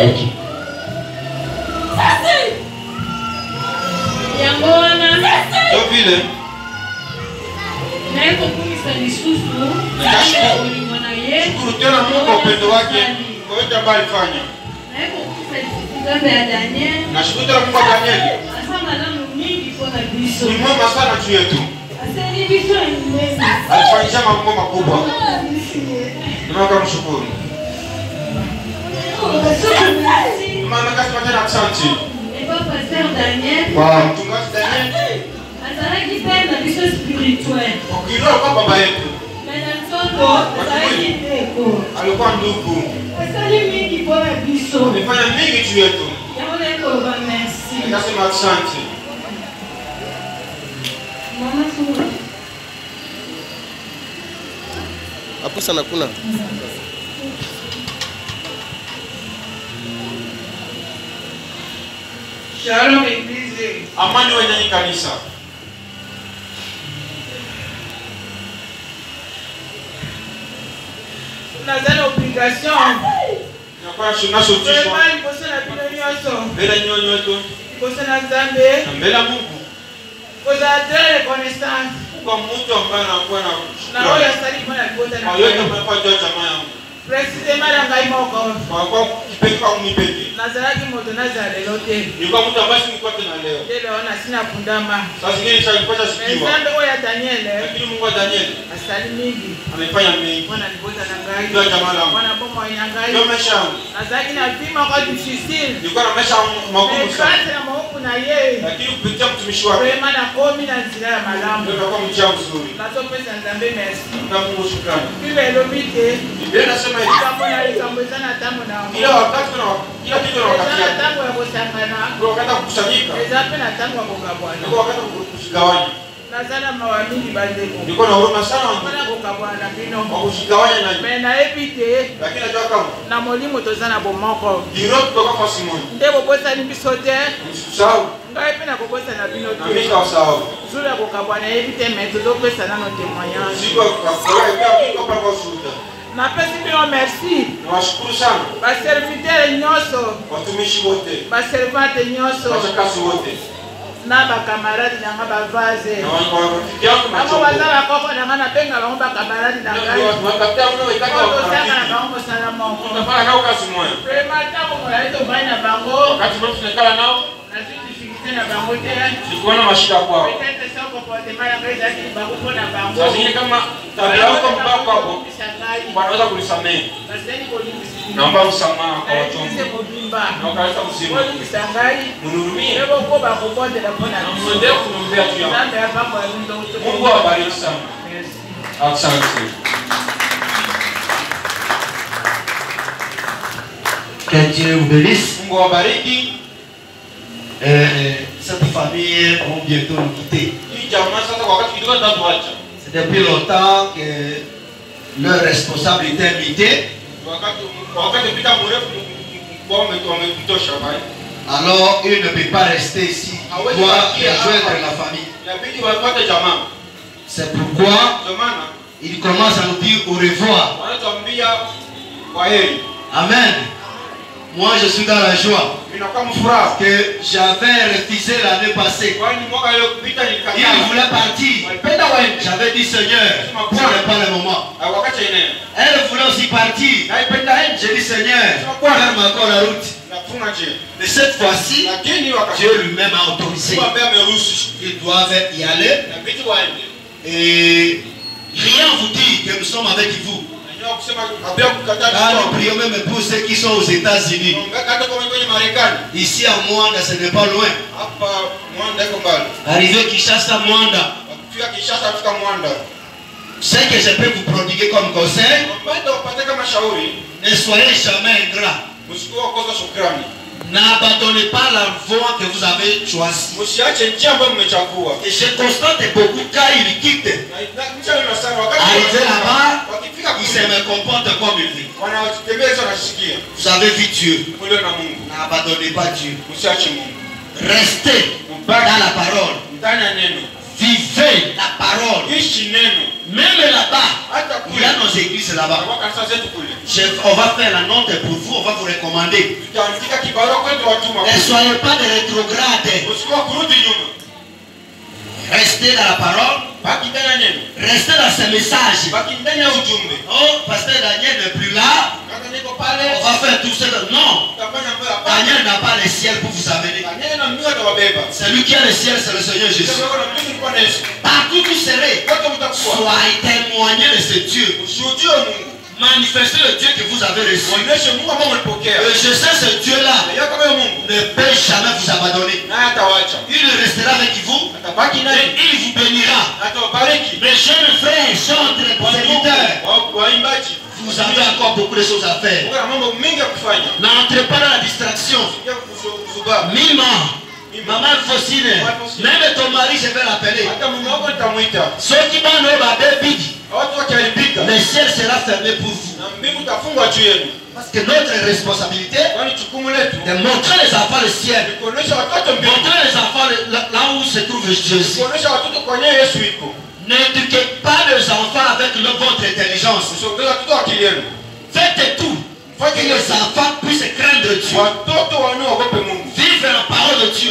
Ok. Yangona. Topile. Naiko kumisa lisusu. Ulimwana ye. Shukuru tena Mungu kwa upendo wake. Kwa yote ambayo alifanya. Naiko kumisa lisusu gambe ya Daniel. Na shukuru tena Mungu kwa Daniel. Asama damu mingi kwa biso. Ni mwema sana juu yetu. Aseni biso ni mwema. Alifanyisha mambo makubwa. Tunataka kumshukuru. Maana kazi matena asante. Pasteur Daniel. Kwa mchungaji Daniel. Azalaki penda biso spirituel. Ukilio kwa baba yetu. Mena nsoto azalaki ndeko. Alikuwa ndugu. Asali mingi kwa biso. Alifanya mingi juu yetu. Yaone kwa merci. Nasema asante. Mama sura. Hapo sana kuna. Shalom Église. Amani wenye kanisa. Tunazana obligation. Nakuwa tunashotishwa. Vraiment liboso na bino nyonso. Mbele nyonyo wetu. Liboso na Nzambe. Na mbele Mungu. Kozala très reconnaissant. Kwa mtu ambaye anakuwa na Na oyo asali mpona libota na kwa yote amefanya jamaa yangu. Précisément na ngai moko. Kwa kipeke kwa mipeke. Nazalaki moto nazala lelo te. Nilikuwa mtu ambaye sikuwa tena leo. Lelo na sina kundama. Sasa zingine nilipata sikiwa. Nzambe oyo ya Daniel. Lakini Mungu wa Daniel Asali mingi. amefanya mengi. Mwana libota na ngai. Ndio jamaa langu. Mwana bomo ya ngai. Ndio maisha yangu. Nazalaki na vima kwa difficile. Nilikuwa na maisha magumu sana. Grâce na maovu na ye. Lakini kupitia mtumishi wake. Vraiment na komi na nzira ya malamu. Ndio kwa mjia mzuri. Nazopesa Nzambe merci. Na Mungu shukrani. Bible elobi te. Biblia inasema hivi. Likambo na likambo eza na ntango na yango. Kila wakati kuna kila kitu na wakati Eza na yake. ntango ya kosangana. Kuna wakati wa kukusanyika. Eza mpe na ntango ya kokabwana. Kuna wakati wa kushigawanya. Naza na mawa mingi bandeko. Nilikuwa na huruma sana Mpona kokabwana na bino. wa kushigawanya na Me nayebi te. lakini najua kama Na molimo toza na bomoko. diro kutoka kwa Simoni. Nde bobosani biso te. Msisahau Ngai mpe na kobosa na bino na te. mimi usahau. Zulu ya kokabwana yebi te me tozopesa nano témoignage. Siku kwa pia kwa kwa shuhuda. Napesi bino merci. Nawashukuru sana Baservitere nyonso. watumishi wote. Baservante nyonso. Wachakazi wote. Na bakamaradi nanga bavaze. Na warafiki yangu Bango baza bakoko nanga nabenga bango bakamaradi na ngai. Wakati mno itaka Tozanga na warafiki. bango mosala moko. Tunafanya nao kazi moja. Vraiment ntango molai tobai na bango. Wakati mno tunakala nao Nazwi difficulté na bango te. sikuwa na mashida kwao. Peut-être sans comportement na ngai ezalaki libango mpo na bango. Saa zingine kama tabia yako mbaya kwako wanaweza kulisamehe. Baseni kolimbisa. Naomba msamaha kwa watu Nayebize wangu. mobimba. Na ukaleta uzima. Kolimbisa ngai. Munihurumie. Ebo ko bakobondela mpo na Na biso. mwendelee kuniombea juu yangu. Nzambe apambo ya bindo. Mungu awabariki sana. Merci. Asante. Que Dieu vous bénisse. Mungu awabariki. Cette famille vont bientôt nous quitter. Hii jamaa sasa kwa wakati kidogo tutatuacha. C'est depuis longtemps que leur responsable était invité. Wakati pita mrefu wametosha bali. Alors il ne peut pas rester ici. Il doit rejoindre la famille. Inabidi wapate jamaa. C'est pourquoi Ndio maana il commence à nous dire au revoir. wanatuambia kwaheri. Amen. Moi je suis dans la joie Ninakuwa mfuraha. que j'avais refusé l'année passée. Kwani mwaka uliopita Il nilikataa. voulait partir. Walipenda waende. J'avais dit Seigneur, ce n'est pas le moment. Wakati eneo. Elle voulait aussi partir. Naipenda ende. J'ai dit Seigneur, ferme encore la route. Nafunga njia. Mais cette fois-ci, Lakini wakati Dieu lui-même a autorisé. Mungu ambaye ameruhusu Ils doivent y aller. inabidi waende. Et rien vous dit que nous sommes avec vous. Najua kusema kabla kukataa Car nous kitu. prions même pour ceux qui sont aux États-Unis. Hata kama kwenye Marekani. Ici à Mwanda, ce n'est pas loin. Hapa Mwanda iko mbali. Arrivé Kinshasa, Mwanda. Wakifika Kinshasa afika Mwanda. Ce que je peux vous prodiguer comme conseil, Wapende wapate kama shauri. ne soyez jamais ingrat. Msikuwa kosa shukrani. N'abandonnez pas la voie que vous avez choisie. Msiache njia ambayo mmechagua. Et je constate beaucoup quand ils quittent. Na njia ina sana wakati Arrivé là-bas, wakifika ils se me comportent comme ils veulent. wanatembeza na shikia. Vous avez vu Dieu. Mulio na Mungu. N'abandonnez pas Dieu. Msiache Mungu. Restez dans la parole. Ndani ya neno. Vivez la parole. Ishi neno. Même là-bas, il y a nos églises là-bas. On va faire la note pour vous, on va vous recommander. Ne soyez pas des rétrogrades. Restez dans la parole. Restez dans ce message. Oh, pasteur Daniel n'est plus là. On va faire tout ça. Non. Daniel n'a pas le ciel pour vous amener. Celui qui a le ciel, c'est le Seigneur Jésus. Partout où vous serez, soyez témoignés de ce Dieu. Manifestez le Dieu que vous avez reçu. Je sais ce Dieu-là ne peut jamais vous abandonner. Il restera avec vous et il vous bénira. Mes jeunes frères, chantres, serviteurs, vous avez encore beaucoup de choses à faire. N'entrez pas dans la distraction. Mima, maman Fosine, même ton mari, je vais l'appeler. Ceux qui vont le ciel sera fermé pour vous. Parce que notre responsabilité de montrer les enfants le ciel, montrer les enfants là où se trouve Jésus. N'éduquez pas les enfants avec votre intelligence. Faites tout pour que les enfants puissent craindre Dieu. Vivre la parole de Dieu.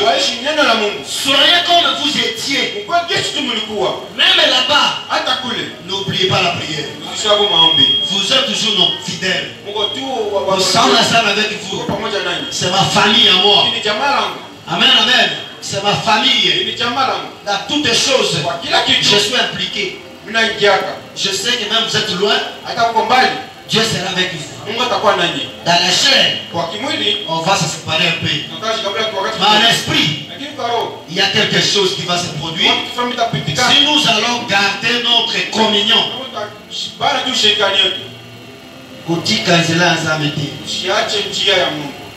Soyez comme vous étiez. Même là-bas, n'oubliez pas la prière. Vous êtes toujours nos fidèles. Nous sommes ensemble avec vous. C'est ma famille à moi. Amen, amen. C'est ma famille. Dans toutes les choses, je suis impliqué. Je sais que même vous êtes loin, Dieu sera avec vous. Dans la chair, on va se séparer un peu. Mais en esprit, il y a quelque chose qui va se produire. Si nous allons garder notre communion,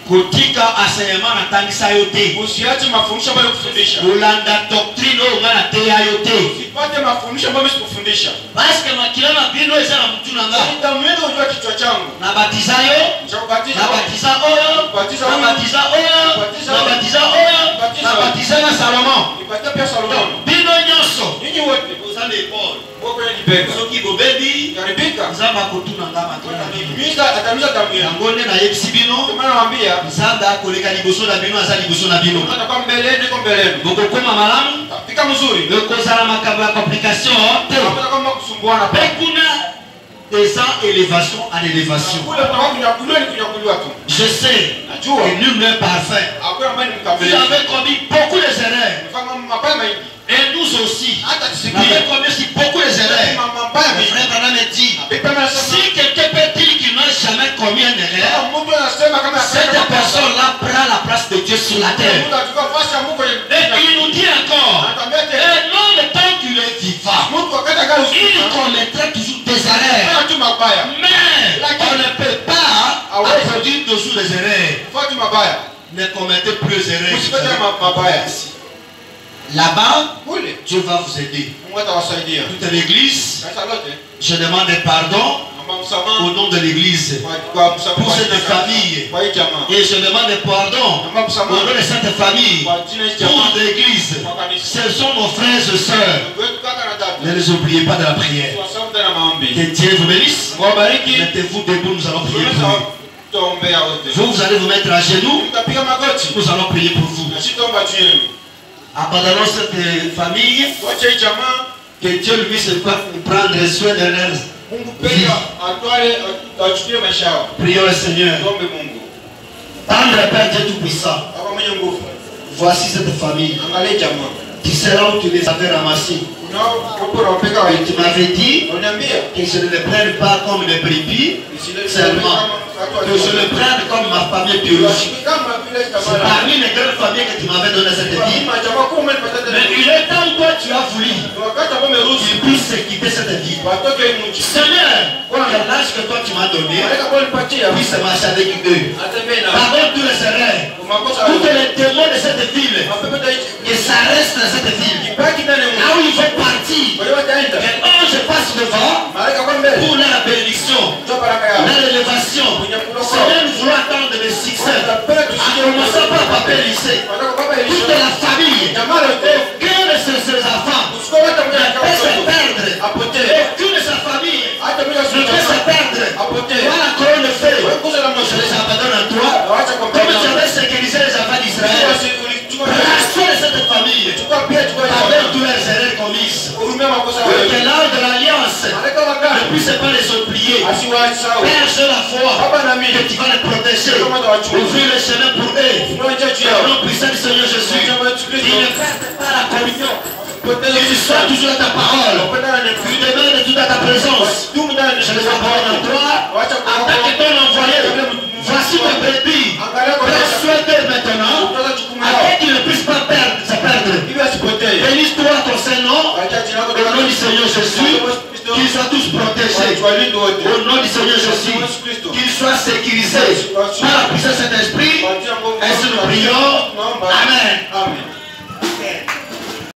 Kutika asema na tangisa yote. Usiache mafundisho ambayo kufundisha. Ulanda doctrine ngana teya yote. Usipate mafundisho ambayo sikufundisha. Basi kama kilama bino ezala mtu nanga. Nitamwenda ujua kichwa changu. Na batiza yo. Na batiza oyo. Na batiza oyo. Na batiza oyo. Na batiza na Salomon. Nipatia pia Salomon. Bino nyoso. Nyinyi wote. Uzame Paul. Woko ya nibeka. Soki bobebi. Karibika. Nzamba kutuna ngama tuna. Atamiza damu yenu. Ngone na yebisi bino. Tumana nawaambia. Nzamba koleka liboso na bino aza liboso na bino. Atakuwa mbele niko mbele. Bokokoma malamu. Fika mzuri. Ekozala makambo ya complication te. Hapana kama kusumbuana. Bekuna descend élévation en élévation. Je sais que nul n'est parfait. Vous avez commis beaucoup d'erreurs. Et nous aussi, nous avons commis beaucoup d'erreurs. Le frère Branham me dit, si quelqu'un peut dire qu'il n'a jamais commis une erreur, cette personne-là prend la place de Dieu sur la terre. Et il nous dit encore, et non, le temps qu'il est vivant, il commettrait toujours des erreurs. Mais on ne peut pas produire toujours des erreurs. Ne commettez plus d'erreurs. Là-bas, Dieu va vous aider. Toute l'église, je demande pardon au nom de l'église pour cette famille. Et je demande pardon au nom de cette famille pour l'église. Ce sont nos frères et sœurs. Ne les oubliez pas de la prière. Que Dieu vous bénisse. Mettez-vous debout, nous allons prier pour vous. Vous allez vous mettre à genoux. Nous allons prier pour vous. Abandonnons cette famille. Que Dieu lui puisse prendre soin de leurs vies. Prions le Seigneur. Tendre Père Dieu Tout-Puissant. Voici cette famille. Tu seras où tu les avais ramassés. Et tu m'avais dit que je ne les prenne pas comme des brebis seulement, que je les prenne comme ma famille biologique. C'est parmi les grandes familles que tu m'avais donné cette vie. Mais il est temps que toi tu as voulu qu'ils puissent quitter cette vie. Seigneur, l'âge que toi tu m'as donné, puisse marcher avec eux. Pardonne tous les erreurs, tous les démons de cette ville, que ça reste dans cette ville. Là où il faut partir, que l'ange passe devant pour la bénédiction, l'élévation. Seigneur, nous voulons attendre le succès. En commençant par Papa Lycée, toute la famille, aucun de ces enfants ne peut se perdre. perdre. Voilà la couronne de feu. Je les abandonne à toi. Comme tu avais sécurisé les enfants d'Israël. Rassure cette famille. Avec tous les erreurs commises. Que l'âme de l'alliance ne puisse pas les oublier. Perche la foi. Que tu vas les protéger. Ouvrir le chemin pour eux. Au nom puissant du Seigneur Jésus. Ils ne perdent pas la communion. Tu sois toujours à ta parole. Tu demandes tout à ta présence. Je les abandonne à toi. En tant que ton envoyé, voici ma brebis. Prends soin d'eux maintenant. Afin qu'ils ne puissent pas se perdre. Bénis-toi ton Saint-Nom. Au nom du Seigneur Jésus. Qu'ils soient tous protégés. Au nom du Seigneur Jésus. Qu'ils soient sécurisés par la puissance de cet esprit. Ainsi nous prions. Amen.